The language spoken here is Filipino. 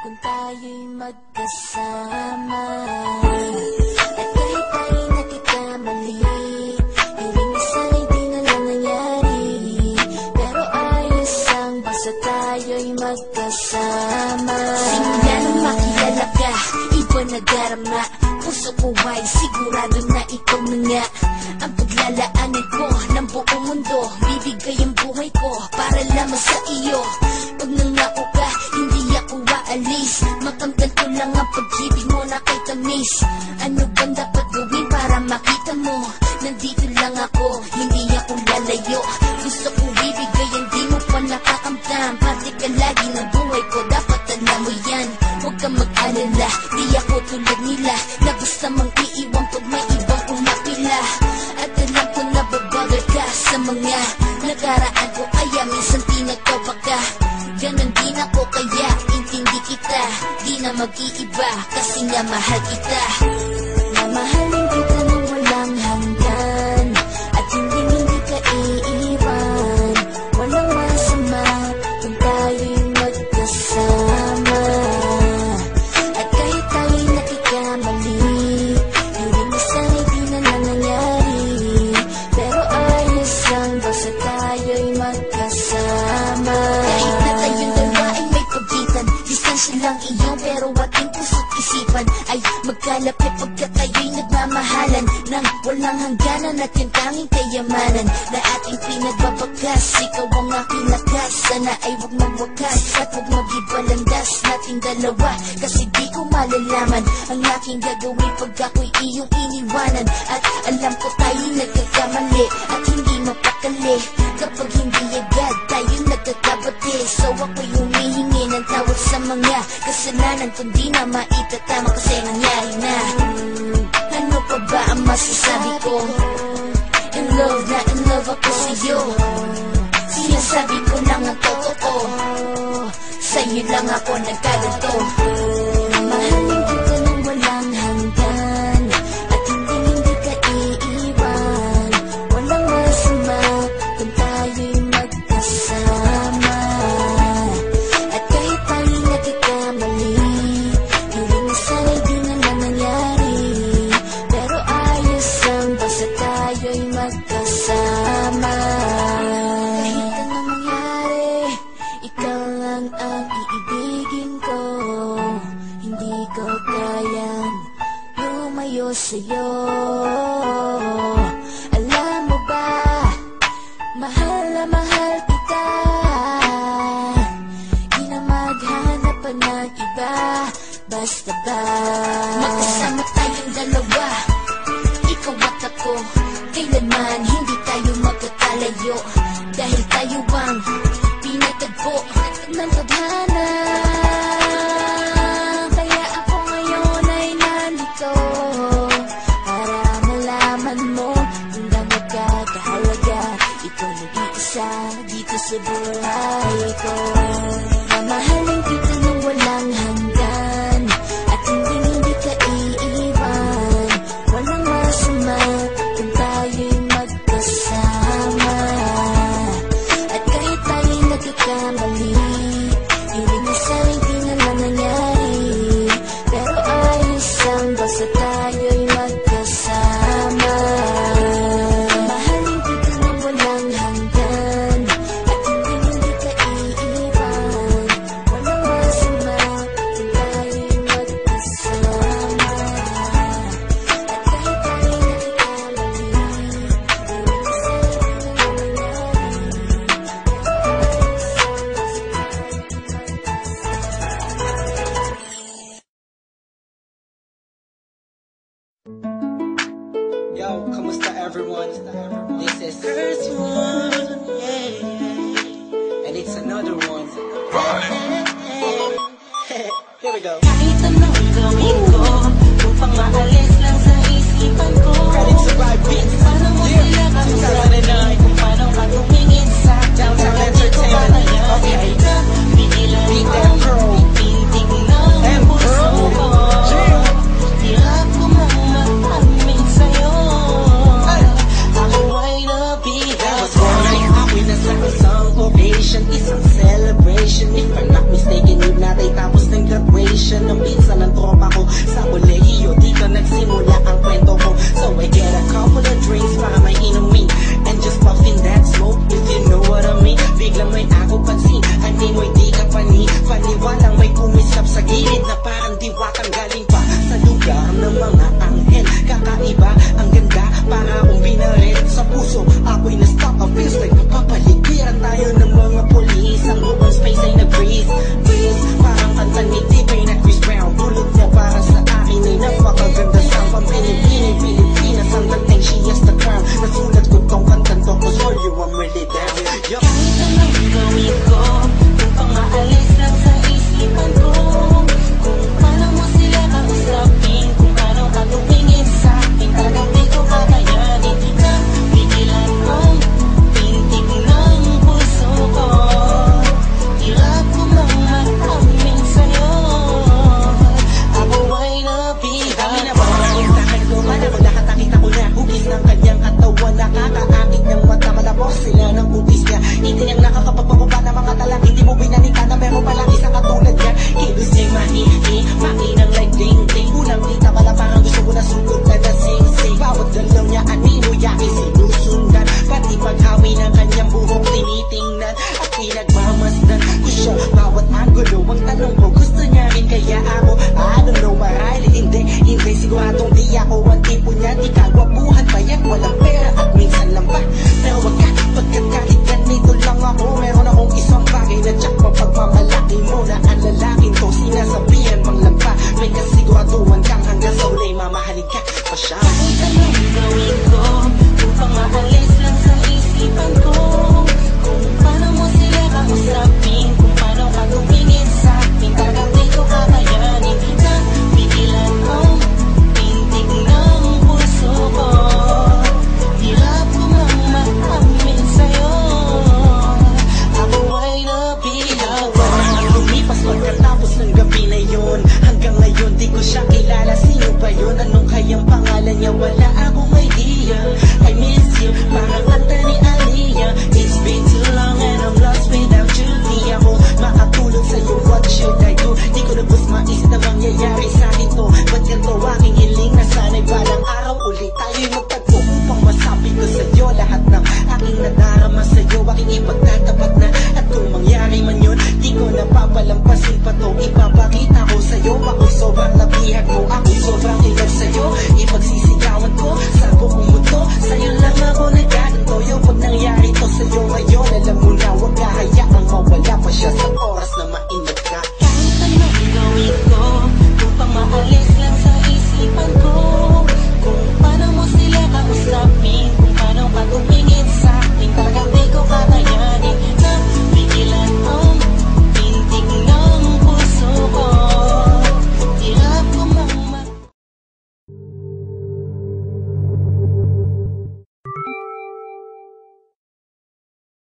kung tayo'y magkasama. At kahit tayo'y nagkakamali, hiling sana'y di na lang nangyari. Pero ayos ang basta tayo'y magkasama. Simula nang makilala ka, iba na darama. Puso ko ay sigurado na ikaw na nga ang paglalaanan ko ng buong mundo. Bibigay ang buhay ko para lamang sa iyo. Pag nangako ka, hindi ako aalis. Makamtan ko lang ang pag-ibig mo na kay tamis. Ano bang dapat gawin para makita mo? Nandito lang ako, hindi ako lalayo. Gusto ko bibigay, hindi mo pa nakakamtam. Parte ka lagi ng buhay ko, dapat alam mo yan. Huwag kang mag-alala, di ako tulad nila na gusto mang iiwan pag may ibang umapila. At alam ko na babagal ka sa mga nakaraan ko, kaya minsan tinatawa ka. Ganon din ako, kaya intindi kita. Di na mag-iiba kasi nga mahal kita. Mamahalin kita nang walang hanggan, at hindi ka iiwan. Walang masama kung tayo'y magkasama. At kahit tayo'y nakikamali, hiling na sana'y di na lang nangyari. Pero ayos lang basta tayo'y magkasama. Kahit na tayong dalawa ay may pagitan, distansya lang iyong pero ating puso't isipan ay magkalapit pagka tayo'y nagmamahalan. Nang walang hangganan at yung tanging kayamanan na ating pinagbabakas. Ikaw ang aking lakas, sana ay huwag magwakas at huwag mag-ibalandas nating dalawa. Kasi di ko malalaman ang aking gagawin pag ako'y iyong iniwanan. At alam ko tayo'y nagkakamali at hindi mapakali kapag hindi agad tayo nagkakabati. So ako'y humihingi ng tawad sa mga kasalanan, kundi na maitatama kasi nangyari na. Ano pa ba ang masasabi ko? In love na in love ako sa'yo. Sinasabi ko lang ang totoo, sa'yo lang ako nagkaganto. Mahalin kita nang walang hanggan, at hindi ka iiwan. Walang masama kung tayo'y magkasama. At kahit tayo'y nagkakamali, hiling na sana'y di na lang nangyari. Pero ayos lang basta tayo'y magkasama. Kahit anong mangyari, ikaw lang ang iibigin ko. Hindi ko kayang lumayo sa'yo. Alam mo ba, mahal na mahal kita. Di na maghanap pa ng iba. Basta ba magkasama tayong dalawa, ikaw at ako, kailanman hindi tayo magkakalayo. Dahil tayo ang pinatagpo ng tadhana. Kaya ako ngayon ay nandito para malaman mo kung gaano ka kahalaga. Ikaw nag-iisa dito sa buhay ko. Mamahalin kita nang walang hanggan, at hindi ka iiwan. Walang masama kung tayo'y magkasama. At kahit tayo'y nagkakamali, hiling na sana'y di na lang nangyari. Pero ayos lang basta tayo'y magkasama. Mahalin kita nang walang hanggan, at hindi ka iiwan. Walang masama kung tayo'y magkasama. At kahit tayo'y nagkakamali, hiling na sana'y di na lang nangyari. Yo, kamusta everyone? This is first one, yeah, and it's another one. Here we go. Kahit anong gawin ko, upang maalis lang sa isipan ko. Credit to Vibe Beats. Paano mo sila kami sanay, kung paano ka tumingin sa Downtown Hindi ko Entertainment. kaya Okay. ka, bigilan Beat mo, that pro. itindig ng And puso pro. ko. Yeah. Hirap ko mang mag-amin sa'yo. Ako ay nabigay. That was one. Ako'y nasa isang occasion, isang celebration. If I'm not mistaken, yun natin tapos ng graduation. tropa ko sa kolehiyo. Dito nagsimula ang kwento ko. So I get a couple of drinks para may inumin, and just puffing that smoke, if you know what I mean. Biglang may ako pansin, hindi mo'y di ka paniwalang may kumisap sa gilid na parang diwatang galing pa sa lugar ng mga anghel. Kakaiba, ang ganda, para akong binarin sa puso. Ako'y na-stop, ang feels like napapaligiran tayo ng mga polis. Ang open space ay nag-breeze, parang kanta ni T-Pain na Chris Brown. Tulog niya para sa akin ay napakaganda. Sang pampinipini, Pilipinas ang dating, she has the crown. Nasulat ko tong kantang to, cause for you I'm really down. Yo. Kahit anong gawin ko, kung pang-aalis lang sa isipan ko, kung paano mo sila kausapin, kung paano ka tumingin sa akin, talagang di ko kakayanin na pigilan ang pintig ng puso ko. Hirap ko mang maramin sa'yo, ako ay nabigat. Kami na ba ang takad ko, mana ko lahat nakita ko na hugis ng kanyang katawan. Nakakaakit ng mata, malabos sila ng utis niya. Hindi niyang nakakapagpakupa ng mga talang, hindi mo binalika na meron palang isang katulad niya. Kilos niya'y makinang like ding-ding. Unang kita pala parang gusto ko na sugod na nasing-sing. Bawat galaw niya animo yakin sinusundan, pati paghawi ng kanyang buhok tinitingnan at pinagmamasdan ko siya. Bawat angulo ang tanong ko, gusto niya rin kaya ako? I don't know, marahil hindi siguradong di ako ang tipo niya. Di kagwapuhan pa yan, walang pera at minsan lang pa. Pero wag ka, pagkat kahit ganito lang ako, meron akong isang bagay na tsak pa pagmamalaki mo na ang lalaking to. Sinasabihan mang lampa, may kasiguraduhan kang hanggang sa ulay mamahalin ka pa siya. Kahit anong gawin ko, kung pang-aalis lang sa isipan ko, kung paano mo sila kausapin, kung paano ka tumingin sa akin, talagang di ko kakayanin na pigilan ang pintig ng puso ko. Hirap ko mang maramin sa'yo, ako ay nabigat. Parang lumipas pagkatapos ng gabi na yun. Hanggang ngayon di ko siya kilala, sino ba yun? Anong kayang pangalan niya? Wala akong idea. I miss you, parang kanta ni Aliyah. It's been too long and I'm lost without you. Di ako makatulog sa'yo, what should I do? Di ko lubos maisip na mangyayari sa akin to. Ba't ganito aking hiling na sana'y balang araw ulit tayo'y magtagpo upang masabi ko sa'yo lahat ng aking nadarama sa'yo. Aking ipagtatapat na, at kung mangyari man yun, di ko napapalampasin pa to. Ipapakita ko sa'yo, ako sobrang nabihag mo, ako sobrang inlove sa'yo. Ipagsisigawan ko sa buong mundo, sa'yo lang ako nagkaganto. Yo, pag nangyari to sa'yo ngayon, alam mo na, wag kahayaang mawala pa siya sa